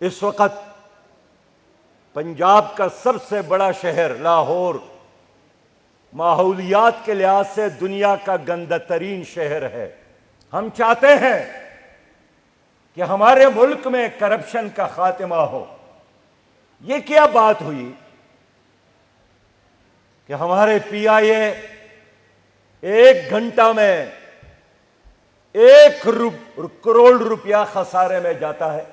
इस वक्त पंजाब का सबसे बड़ा शहर लाहौर माहौलियात के लिहाज से दुनिया का गंदा तरीन शहर है। हम चाहते हैं कि हमारे मुल्क में करप्शन का खात्मा हो। ये क्या बात हुई कि हमारे पीआईए 1 घंटा में 1 करोड़ रुपया खसारे में जाता है।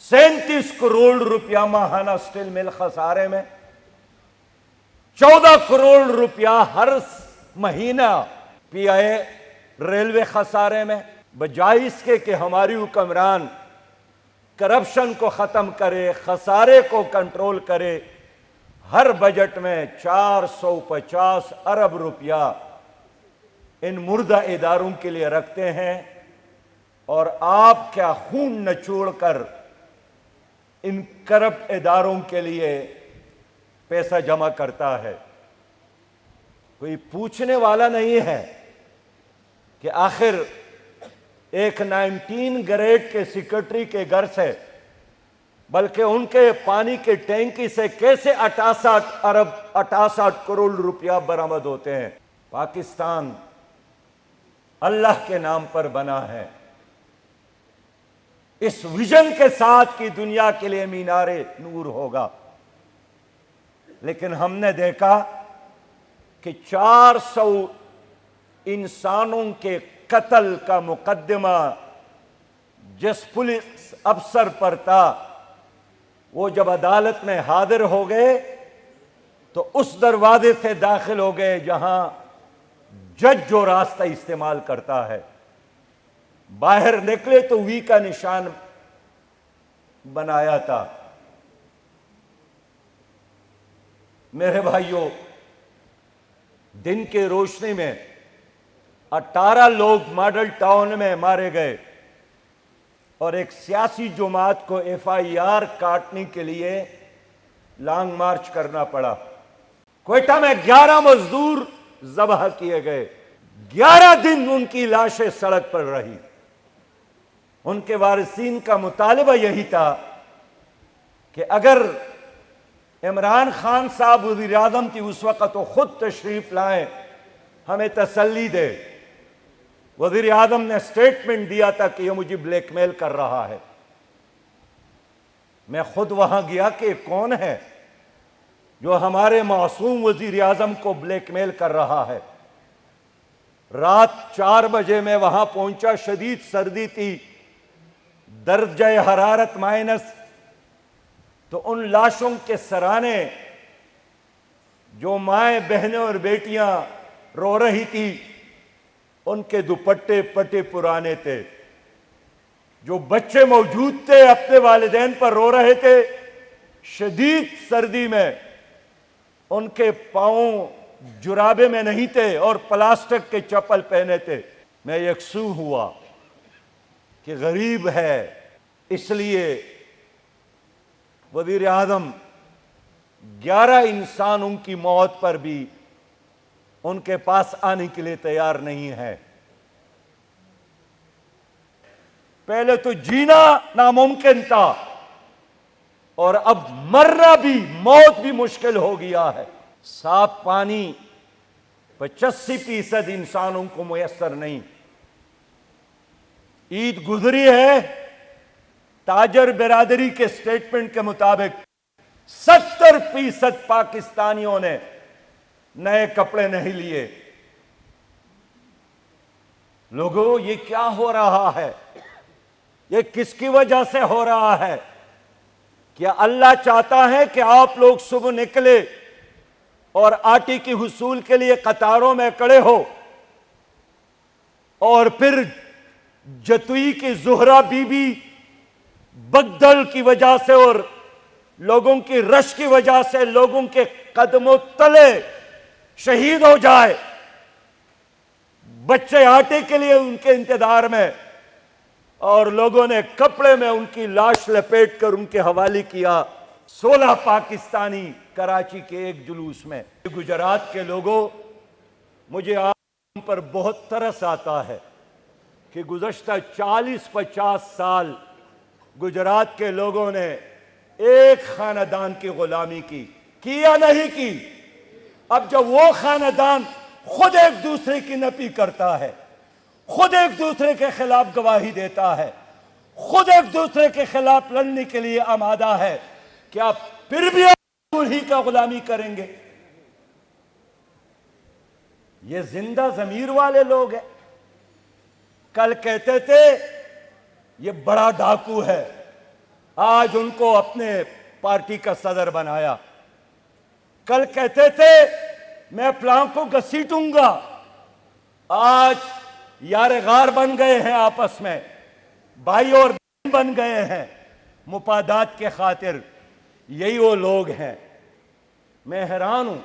37 करोड़ रुपया माहाना स्टील मिल खसारे में, 14 करोड़ रुपया हर महीना पीआईए रेलवे खसारे में। बजाय इसके कि हमारी हुक्मरान करप्शन को खत्म करे, खसारे को कंट्रोल करे, हर बजट में 450 अरब रुपया इन मुर्दा इदारों के लिए रखते हैं और आप क्या खून नचोड़कर इन करप्ट इदारों के लिए पैसा जमा करता है। कोई पूछने वाला नहीं है कि आखिर एक 19 ग्रेड के सेक्रेटरी के घर से, बल्कि उनके पानी के टैंकी से कैसे 68 करोड़ रुपया बरामद होते हैं। पाकिस्तान अल्लाह के नाम पर बना है, इस विजन के साथ कि दुनिया के लिए मीनारे नूर होगा। लेकिन हमने देखा कि 400 इंसानों के कत्ल का मुकदमा जिस पुलिस अफसर पर था, वो जब अदालत में हाजिर हो गए तो उस दरवाजे से दाखिल हो गए जहां जज जो रास्ता इस्तेमाल करता है। बाहर निकले तो वी का निशान बनाया था। मेरे भाइयों, दिन के रोशनी में 18 लोग मॉडल टाउन में मारे गए और एक सियासी जमात को FIR काटने के लिए लॉन्ग मार्च करना पड़ा। क्वेटा में 11 मजदूर ज़बह किए गए। 11 दिन उनकी लाशें सड़क पर रही। उनके वारिसीन का मुतालिबा यही था कि अगर इमरान खान साहब वज़ीर आज़म थी उस वक्त तो खुद तशरीफ लाएं, हमें तसल्ली दे। वज़ीर आज़म ने स्टेटमेंट दिया था कि यह मुझे ब्लैकमेल कर रहा है। मैं खुद वहां गया कि कौन है जो हमारे मासूम वज़ीर आज़म को ब्लैकमेल कर रहा है। रात 4 बजे मैं वहां पहुंचा, शदीद सर्दी थी, दर्जा हरारत माइनस। तो उन लाशों के सराने जो माएं बहनें और बेटियां रो रही थी, उनके दुपट्टे पटे पुराने थे। जो बच्चे मौजूद थे अपने वालिदैन पर रो रहे थे, शदीद सर्दी में उनके पांव जुराबे में नहीं थे और प्लास्टिक के चप्पल पहने थे। मैं यकसू हुआ कि गरीब है, इसलिए वज़ीर आज़म 11 इंसानों की मौत पर भी उनके पास आने के लिए तैयार नहीं है। पहले तो जीना नामुमकिन था और अब मरना भी, मौत भी मुश्किल हो गया है। साफ पानी 85% इंसानों को मुयस्सर नहीं। ईद गुजरी है, ताजर बिरादरी के स्टेटमेंट के मुताबिक 70% पाकिस्तानियों ने नए कपड़े नहीं लिए। लोगों, ये क्या हो रहा है? ये किसकी वजह से हो रहा है? क्या अल्लाह चाहता है कि आप लोग सुबह निकले और आटे की हुसूल के लिए कतारों में खड़े हो और फिर जतुई की ज़ुहरा बीबी बगदल की वजह से और लोगों की रश की वजह से लोगों के कदमों तले शहीद हो जाए? बच्चे आटे के लिए उनके इंतजार में और लोगों ने कपड़े में उनकी लाश लपेट कर उनके हवाले किया। 16 पाकिस्तानी कराची के एक जुलूस में। गुजरात के लोगों, मुझे आप पर बहुत तरस आता है कि गुज़श्ता 40-50 साल गुजरात के लोगों ने एक खानदान की गुलामी की या नहीं की? अब जब वो खानदान खुद एक दूसरे की नफी करता है, खुद एक दूसरे के खिलाफ गवाही देता है, खुद एक दूसरे के खिलाफ लड़ने के लिए आमादा है, क्या फिर भी आप उन्हीं का गुलामी करेंगे? ये जिंदा जमीर वाले लोग हैं। कल कहते थे ये बड़ा डाकू है, आज उनको अपने पार्टी का सदर बनाया। कल कहते थे मैं फलां को घसीटूंगा, आज यार गार बन गए हैं, आपस में भाई और बहन बन गए हैं मुफादात के खातिर। यही वो लोग हैं। मैं हैरान हूं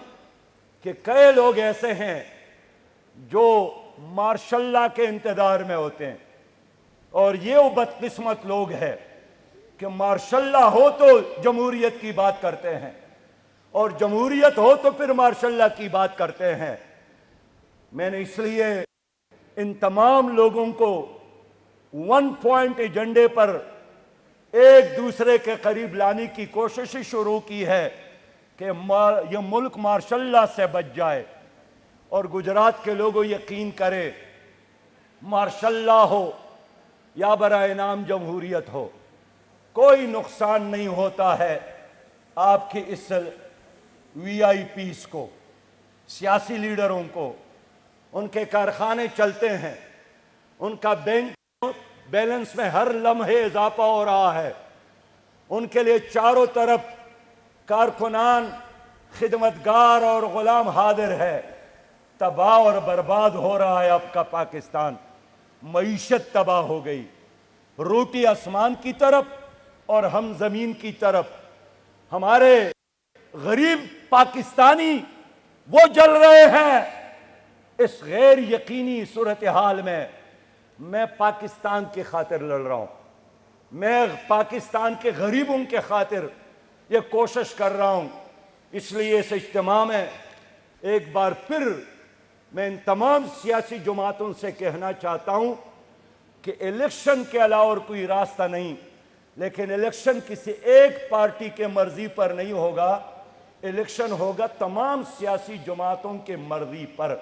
कि कई लोग ऐसे हैं जो मार्शल्ला के इंतजार में होते हैं, और ये वो बदकिस्मत लोग हैं कि मार्शल्ला हो तो जमहूरियत की बात करते हैं, और जमहूरियत हो तो फिर मार्शल्ला की बात करते हैं। मैंने इसलिए इन तमाम लोगों को वन पॉइंट एजेंडे पर एक दूसरे के करीब लाने की कोशिश शुरू की है कि यह मुल्क मार्शल्ला से बच जाए, और गुजरात के लोगों यकीन करें, मार्शल्ला हो या बराए नाम जमहूरियत हो, कोई नुकसान नहीं होता है आपकी इस वीआईपीस को, सियासी लीडरों को। उनके कारखाने चलते हैं, उनका बैंक बैलेंस में हर लम्हे इजाफा हो रहा है, उनके लिए चारों तरफ कारकुनान, खिदमतगार और गुलाम हाजिर है। तबाह और बर्बाद हो रहा है आपका पाकिस्तान। मईशत तबाह हो गई, रोटी आसमान की तरफ और हम जमीन की तरफ। हमारे गरीब पाकिस्तानी वो जल रहे हैं। इस गैर यकीनी सूरत हाल में मैं पाकिस्तान की खातिर लड़ रहा हूं, मैं पाकिस्तान के गरीबों के खातिर ये कोशिश कर रहा हूं। इसलिए इस इज्तिमा में एक बार फिर मैं इन तमाम सियासी जमातों से कहना चाहता हूं कि इलेक्शन के अलावा और कोई रास्ता नहीं, लेकिन इलेक्शन किसी एक पार्टी के मर्जी पर नहीं होगा, इलेक्शन होगा तमाम सियासी जमातों के मर्जी पर।